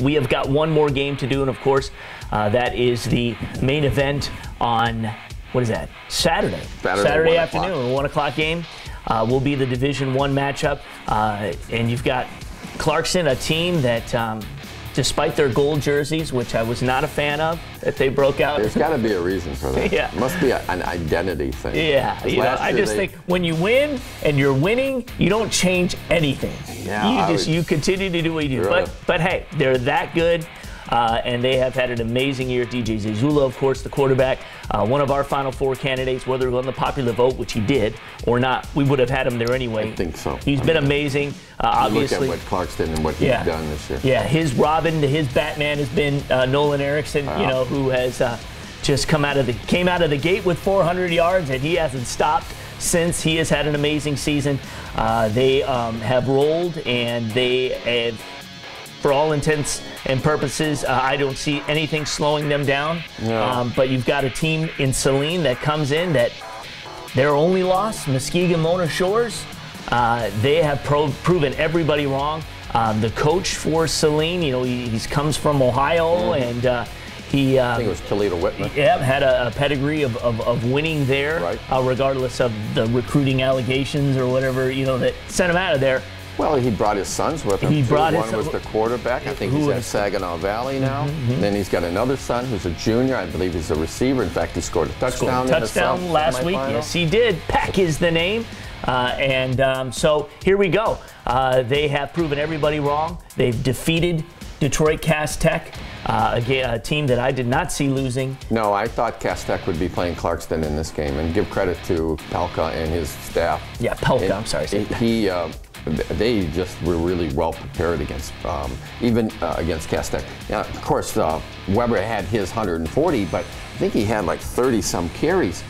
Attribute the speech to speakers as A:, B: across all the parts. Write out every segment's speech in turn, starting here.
A: we have got one more game to do, and of course, that is the main event on, what is that, Saturday afternoon, 1 o'clock game. Will be the Division I matchup, and you've got Clarkston, a team that, despite their gold jerseys, which I was not a fan of, that they broke out.
B: There's got to be a reason for that.
A: Yeah.
B: It must be an identity thing.
A: Yeah, you know, I just think when you win and you're winning, you don't change anything.
B: Yeah,
A: you continue to do what you do.
B: Really?
A: But hey, they're that good. And they have had an amazing year. DJ Zazula, of course, the quarterback, one of our Final Four candidates, whether he won the popular vote, which he did, or not, we would have had him there anyway.
B: I think so.
A: He's been amazing. Obviously,
B: look at what Clarkston and what he's done this year.
A: Yeah, his Robin, his Batman has been Nolan Erickson, you know, who has just came out of the gate with 400 yards, and he hasn't stopped since. He has had an amazing season. They have rolled, and they have, for all intents and purposes, I don't see anything slowing them down.
B: No.
A: But you've got a team in Saline that comes in that their only loss, Muskegon Mona Shores, they have proven everybody wrong. The coach for Saline, you know, he comes from Ohio, and he
B: I think it was Toledo Whitman.
A: Yeah, had a pedigree of winning there,
B: right.
A: Regardless of the recruiting allegations or whatever, you know, that sent him out of there.
B: Well, he brought his sons with him. One was the quarterback. I think he's at Saginaw Valley now. And then he's got another son who's a junior. I believe he's a receiver. In fact, he scored a touchdown.
A: Last week. Yes, he did. Peck is the name. So here we go. They have proven everybody wrong. They've defeated Detroit Cass Tech, a team that I did not see losing.
B: No, I thought Cass Tech would be playing Clarkston in this game, and give credit to Pelka and his staff.
A: Yeah, Pelka, I'm sorry.
B: They just were really well prepared against, even against Cass Tech. Now, of course, Weber had his 140, but I think he had like 30-some carries.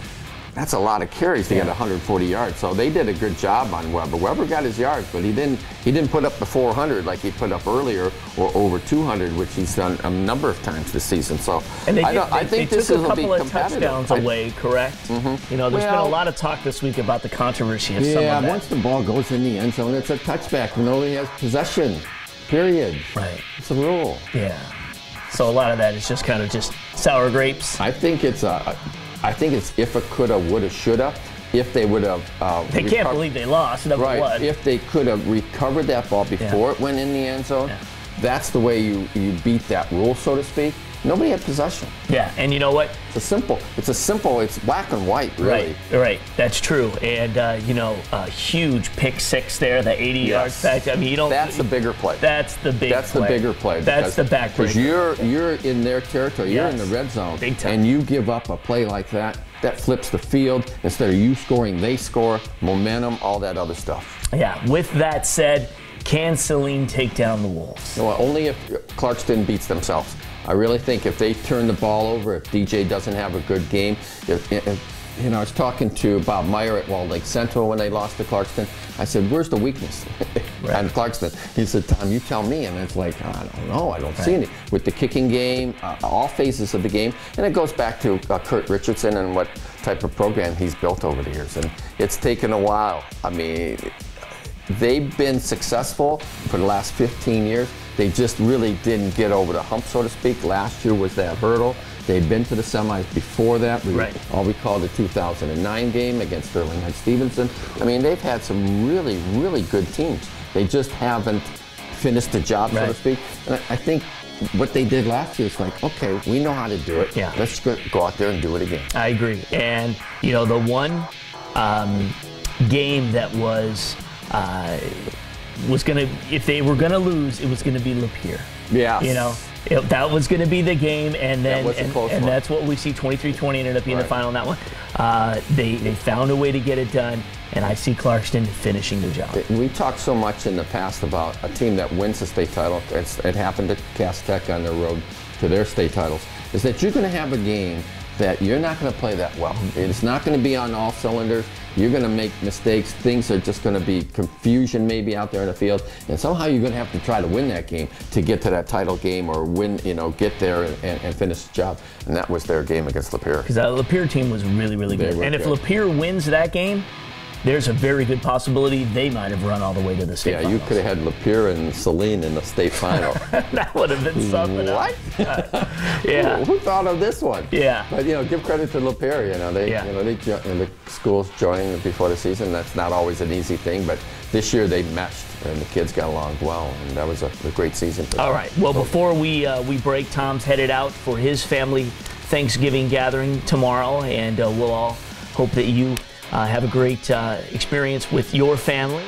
B: That's a lot of carries to get 140 yards. So they did a good job on Weber. Weber got his yards, but he didn't put up the 400 like he put up earlier, or over 200, which he's done a number of times this season. So I think this will be competitive. They took a couple of touchdowns
A: away, correct? You know, there's been a lot of talk this week about the controversy of some of that.
B: Yeah, once the ball goes in the end zone, it's a touchback. Nobody has possession. Period.
A: Right.
B: It's a rule.
A: Yeah. So a lot of that is just kind of just sour grapes.
B: I think it's if it coulda, woulda, shoulda. If they would have,
A: they can't believe they lost.
B: Right. If they could have recovered that ball before it went in the end zone, that's the way you beat that rule, so to speak. Nobody had possession.
A: Yeah, and you know what?
B: It's black and white, really.
A: Right. That's true. And you know, a huge pick six there, the 80 yards back. I mean, you don't.
B: That's the bigger play.
A: That's the bigger play. That's the backbreaker.
B: Because you're in their territory. You're in the red zone.
A: Big time.
B: And you give up a play like that. That flips the field. Instead of you scoring, they score. Momentum, all that other stuff.
A: Yeah. With that said, can Saline take down the Wolves?
B: Well, only if Clarkston beats themselves. I really think if they turn the ball over, if DJ doesn't have a good game, you know, I was talking to Bob Meyer at Walled Lake Central when they lost to Clarkston. I said, where's the weakness on Clarkston? He said, Tom, you tell me. And it's like, I don't know. I don't see any. With the kicking game, all phases of the game. And it goes back to Kurt Richardson and what type of program he's built over the years. And it's taken a while. I mean, they've been successul for the last 15 years. They just really didn't get over the hump, so to speak. Last year was that hurdle. They'd been to the semis before that. All we call the 2009 game against Sterling Heights Stevenson. I mean, they've had some really, really good teams. They just haven't finished the job, so to speak. And I think what they did last year is like, okay, we know how to do it. Yeah. Let's go out there and do it again.
A: I agree. And, you know, the one game that was going to, if they were going to lose, it was going to be Lapeer.
B: Yeah.
A: You know, that was going to be the game, and then and that's what we see. 23-20 ended up being the final in that one. They found a way to get it done, and I see Clarkston finishing the job.
B: We talked so much in the past about a team that wins the state title. It happened to Cass Tech on their road to their state titles. Is that you're going to have a game that you're not going to play that well. It's not going to be on all cylinders. You're going to make mistakes. Things are just going to be confusion maybe out there in the field. And somehow you're going to have to try to win that game to get to that title game or win, you know, get there and finish the job. And that was their game against Lapeer.
A: Because that Lapeer team was really, really good. And if Lapeer wins that game, there's a very good possibility they might have run all the way to the state finals.
B: You could have had Lapeer and Celine in the state final.
A: That would have been something.
B: What?
A: Yeah.
B: Who thought of this one?
A: Yeah.
B: But give credit to Lapeer. The schools joining before the season. That's not always an easy thing, but this year they meshed and the kids got along well, and that was a great season for them.
A: All right. Well, before we break, Tom's headed out for his family Thanksgiving gathering tomorrow, and we'll all hope that you have a great experience with your family.